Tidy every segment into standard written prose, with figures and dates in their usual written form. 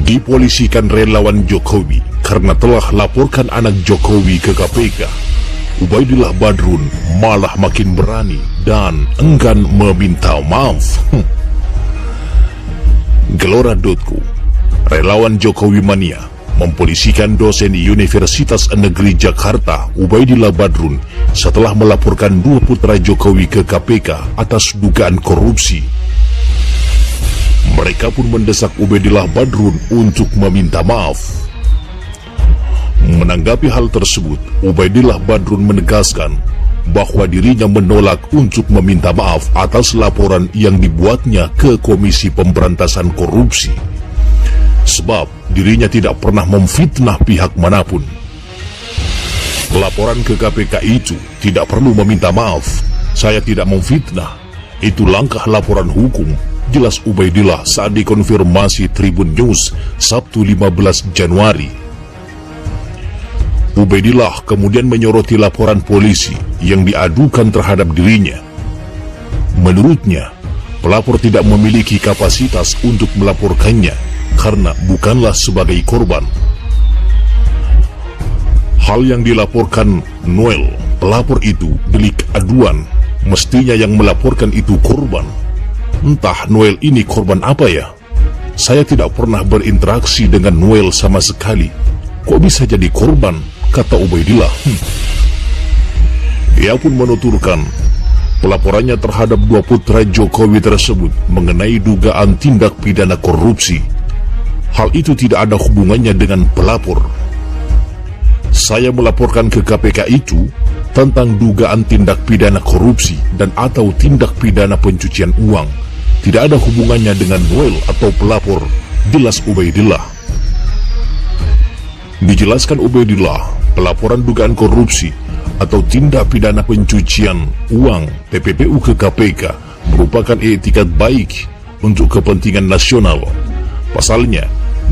Dipolisikan relawan Jokowi karena telah laporkan anak Jokowi ke KPK. Ubaidillah Badrun malah makin berani dan enggan meminta maaf. Gelora.co, relawan Jokowi mania mempolisikan dosen Universitas Negeri Jakarta Ubaidillah Badrun setelah melaporkan dua putra Jokowi ke KPK atas dugaan korupsi. Mereka pun mendesak Ubaidillah Badrun untuk meminta maaf. Menanggapi hal tersebut, Ubaidillah Badrun menegaskan bahwa dirinya menolak untuk meminta maaf atas laporan yang dibuatnya ke Komisi Pemberantasan Korupsi. Sebab dirinya tidak pernah memfitnah pihak manapun. Laporan ke KPK itu tidak perlu meminta maaf. Saya tidak memfitnah. Itu langkah laporan hukum, jelas Ubaidillah saat dikonfirmasi Tribun News Sabtu 15 Januari. Ubaidillah kemudian menyoroti laporan polisi yang diadukan terhadap dirinya. Menurutnya, pelapor tidak memiliki kapasitas untuk melaporkannya karena bukanlah sebagai korban. Hal yang dilaporkan Noel, pelapor itu delik aduan. Mestinya yang melaporkan itu korban. Entah Noel ini korban apa ya? Saya tidak pernah berinteraksi dengan Noel sama sekali. Kok bisa jadi korban? Kata Ubaidillah. Ia pun menuturkan pelaporannya terhadap dua putra Jokowi tersebut mengenai dugaan tindak pidana korupsi. Hal itu tidak ada hubungannya dengan pelapor. Saya melaporkan ke KPK itu tentang dugaan tindak pidana korupsi dan atau tindak pidana pencucian uang. Tidak ada hubungannya dengan Noel atau pelapor, jelas Ubaidillah. Dijelaskan Ubaidillah, pelaporan dugaan korupsi atau tindak pidana pencucian uang TPPU ke KPK merupakan etikat baik untuk kepentingan nasional. Pasalnya,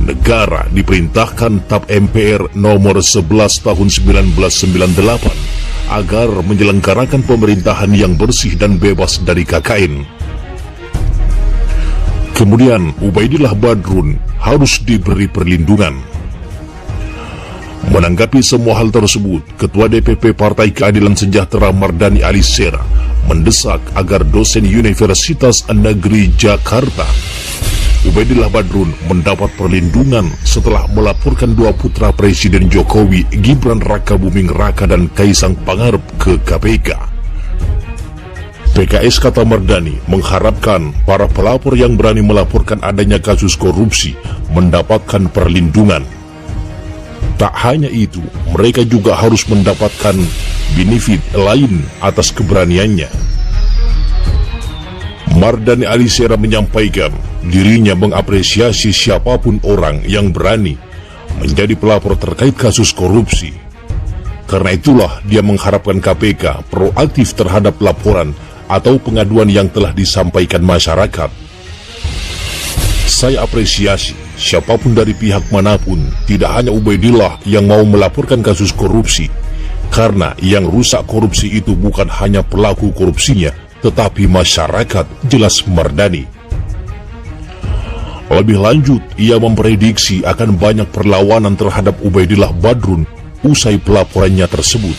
negara diperintahkan TAP MPR nomor 11 tahun 1998 agar menyelenggarakan pemerintahan yang bersih dan bebas dari KKN. Kemudian Ubaidillah Badrun harus diberi perlindungan. Menanggapi semua hal tersebut, Ketua DPP Partai Keadilan Sejahtera Mardani Alisera mendesak agar dosen Universitas Negeri Jakarta Ubaidillah Badrun mendapat perlindungan setelah melaporkan dua putra Presiden Jokowi, Gibran Rakabuming Raka dan Kaisang Pangarep ke KPK. PKS, kata Mardani, mengharapkan para pelapor yang berani melaporkan adanya kasus korupsi mendapatkan perlindungan. Tak hanya itu, mereka juga harus mendapatkan benefit lain atas keberaniannya. Mardani Alisera menyampaikan dirinya mengapresiasi siapapun orang yang berani menjadi pelapor terkait kasus korupsi. Karena itulah dia mengharapkan KPK proaktif terhadap laporan atau pengaduan yang telah disampaikan masyarakat. Saya apresiasi siapapun dari pihak manapun, tidak hanya Ubaidillah yang mau melaporkan kasus korupsi, karena yang rusak korupsi itu bukan hanya pelaku korupsinya, tetapi masyarakat, jelas Mardani. Lebih lanjut, ia memprediksi akan banyak perlawanan terhadap Ubaidillah Badrun usai pelaporannya tersebut.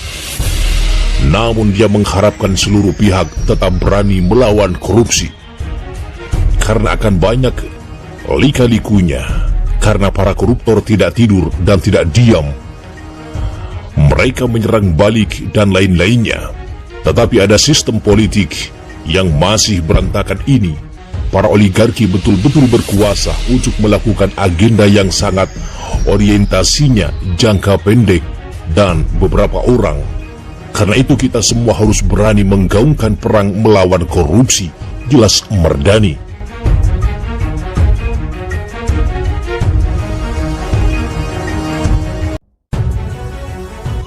Namun dia mengharapkan seluruh pihak tetap berani melawan korupsi, karena akan banyak lika-likunya, karena para koruptor tidak tidur dan tidak diam. Mereka menyerang balik dan lain-lainnya. Tetapi ada sistem politik yang masih berantakan ini. Para oligarki betul-betul berkuasa untuk melakukan agenda yang sangat orientasinya jangka pendek dan beberapa orang. Karena itu kita semua harus berani menggaungkan perang melawan korupsi, jelas Mardani.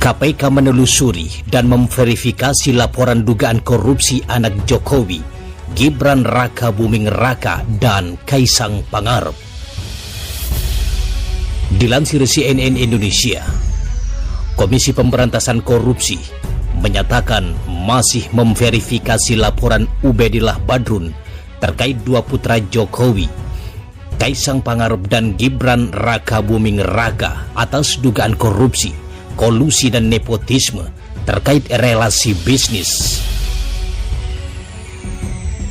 KPK menelusuri dan memverifikasi laporan dugaan korupsi anak Jokowi, Gibran Rakabuming Raka dan Kaisang Pangarep. Dilansir CNN Indonesia, Komisi Pemberantasan Korupsi menyatakan masih memverifikasi laporan Ubaidillah Badrun terkait dua putra Jokowi, Kaisang Pangarep dan Gibran Raka Buming Raka atas dugaan korupsi, kolusi dan nepotisme terkait relasi bisnis.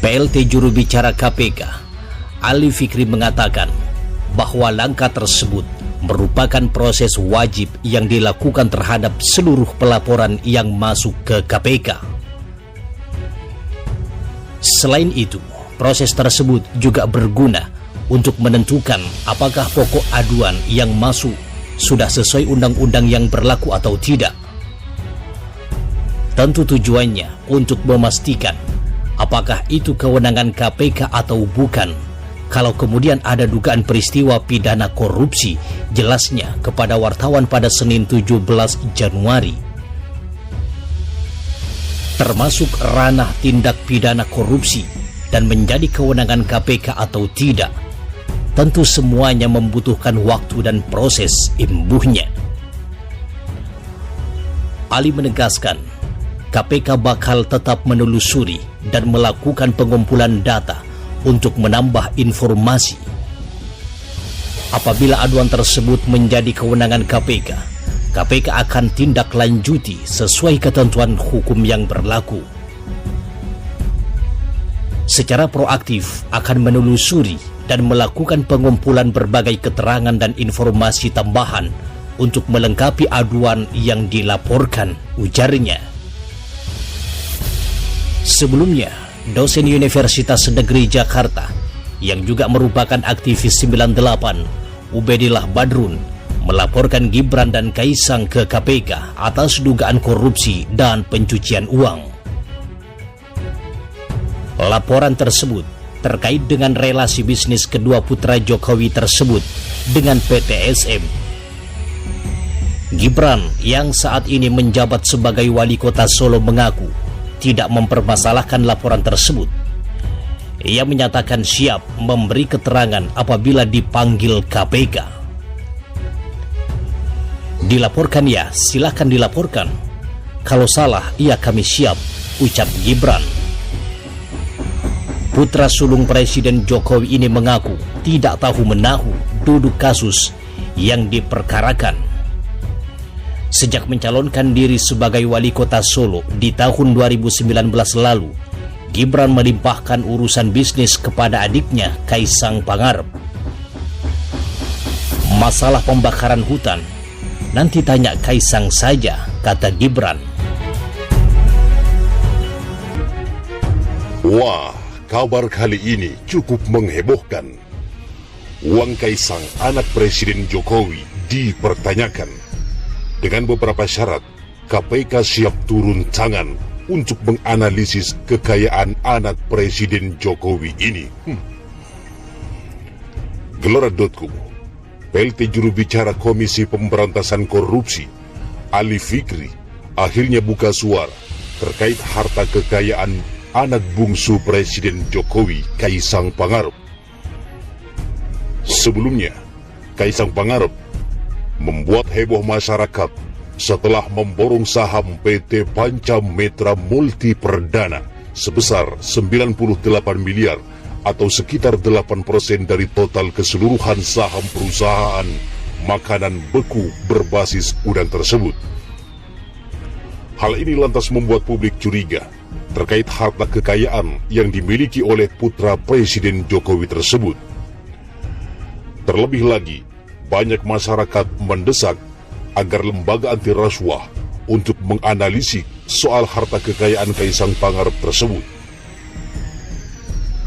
PLT juru bicara KPK, Ali Fikri mengatakan bahwa langkah tersebut merupakan proses wajib yang dilakukan terhadap seluruh pelaporan yang masuk ke KPK. Selain itu, proses tersebut juga berguna untuk menentukan apakah pokok aduan yang masuk sudah sesuai undang-undang yang berlaku atau tidak. Tentu tujuannya untuk memastikan apakah itu kewenangan KPK atau bukan. Kalau kemudian ada dugaan peristiwa pidana korupsi, jelasnya kepada wartawan pada Senin 17 Januari. Termasuk ranah tindak pidana korupsi dan menjadi kewenangan KPK atau tidak. Tentu semuanya membutuhkan waktu dan proses imbuhnya. Ali menegaskan, KPK bakal tetap menelusuri dan melakukan pengumpulan data untuk menambah informasi. Apabila aduan tersebut menjadi kewenangan KPK, KPK akan tindak lanjuti sesuai ketentuan hukum yang berlaku. Secara proaktif akan menelusuri dan melakukan pengumpulan berbagai keterangan dan informasi tambahan untuk melengkapi aduan yang dilaporkan, ujarnya. Sebelumnya, dosen Universitas Negeri Jakarta yang juga merupakan aktivis 98, Ubedillah Badrun, melaporkan Gibran dan Kaisang ke KPK atas dugaan korupsi dan pencucian uang. Laporan tersebut terkait dengan relasi bisnis kedua putra Jokowi tersebut dengan PT SM. Gibran yang saat ini menjabat sebagai wali kota Solo mengaku tidak mempermasalahkan laporan tersebut. Ia menyatakan siap memberi keterangan apabila dipanggil KPK. Dilaporkan ya, silakan dilaporkan. Kalau salah, ya kami siap, ucap Gibran. Putra sulung Presiden Jokowi ini mengaku tidak tahu menahu duduk kasus yang diperkarakan. Sejak mencalonkan diri sebagai wali kota Solo di tahun 2019 lalu, Gibran melimpahkan urusan bisnis kepada adiknya Kaisang Pangarep. Masalah pembakaran hutan, nanti tanya Kaisang saja, kata Gibran. Wah, kabar kali ini cukup menghebohkan. Uang Kaisang, anak Presiden Jokowi, dipertanyakan. Dengan beberapa syarat, KPK siap turun tangan untuk menganalisis kekayaan anak Presiden Jokowi ini. Gelora.com, PLT juru bicara Komisi Pemberantasan Korupsi, Ali Fikri, akhirnya buka suara terkait harta kekayaan anak bungsu Presiden Jokowi, Kaisang Pangarep. Sebelumnya, Kaisang Pangarep membuat heboh masyarakat setelah memborong saham PT Pancametra Multi Perdana sebesar 98 miliar atau sekitar 8% dari total keseluruhan saham perusahaan makanan beku berbasis udang tersebut. Hal ini lantas membuat publik curiga terkait harta kekayaan yang dimiliki oleh putra Presiden Jokowi tersebut. Terlebih lagi, banyak masyarakat mendesak agar lembaga anti rasuah untuk menganalisis soal harta kekayaan Kaisang Pangarep tersebut.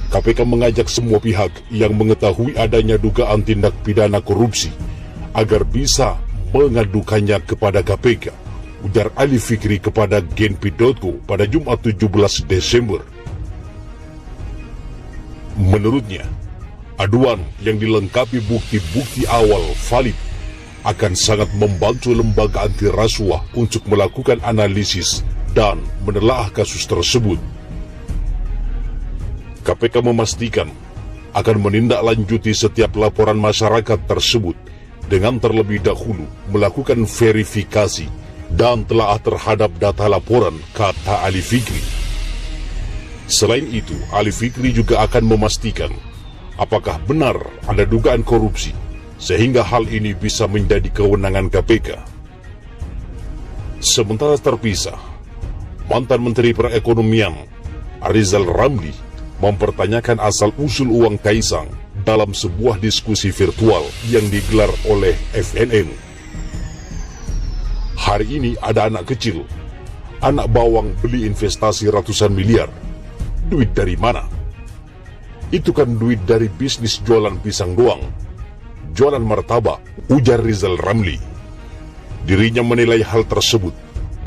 KPK mengajak semua pihak yang mengetahui adanya dugaan tindak pidana korupsi agar bisa mengadukannya kepada KPK, ujar Ali Fikri kepada Genpi.co pada Jumat 17 Desember. Menurutnya, aduan yang dilengkapi bukti-bukti awal valid akan sangat membantu lembaga anti rasuah untuk melakukan analisis dan menelaah kasus tersebut. KPK memastikan akan menindaklanjuti setiap laporan masyarakat tersebut dengan terlebih dahulu melakukan verifikasi dan telaah terhadap data laporan, kata Ali Fikri. Selain itu, Ali Fikri juga akan memastikan apakah benar ada dugaan korupsi sehingga hal ini bisa menjadi kewenangan KPK. Sementara terpisah, mantan Menteri Perekonomian Rizal Ramli mempertanyakan asal-usul uang Kaisang dalam sebuah diskusi virtual yang digelar oleh FNN. Hari ini ada anak kecil, anak bawang beli investasi ratusan miliar. Duit dari mana? Itu kan duit dari bisnis jualan pisang doang, jualan martabak, ujar Rizal Ramli. Dirinya menilai hal tersebut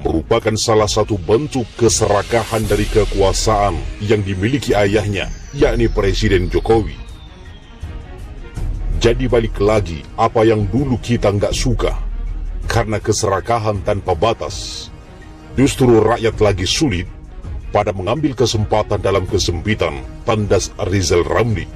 merupakan salah satu bentuk keserakahan dari kekuasaan yang dimiliki ayahnya, yakni Presiden Jokowi. Jadi balik lagi apa yang dulu kita nggak suka, karena keserakahan tanpa batas. Justru rakyat lagi sulit pada mengambil kesempatan dalam kesempitan, tandas Rizal Ramli.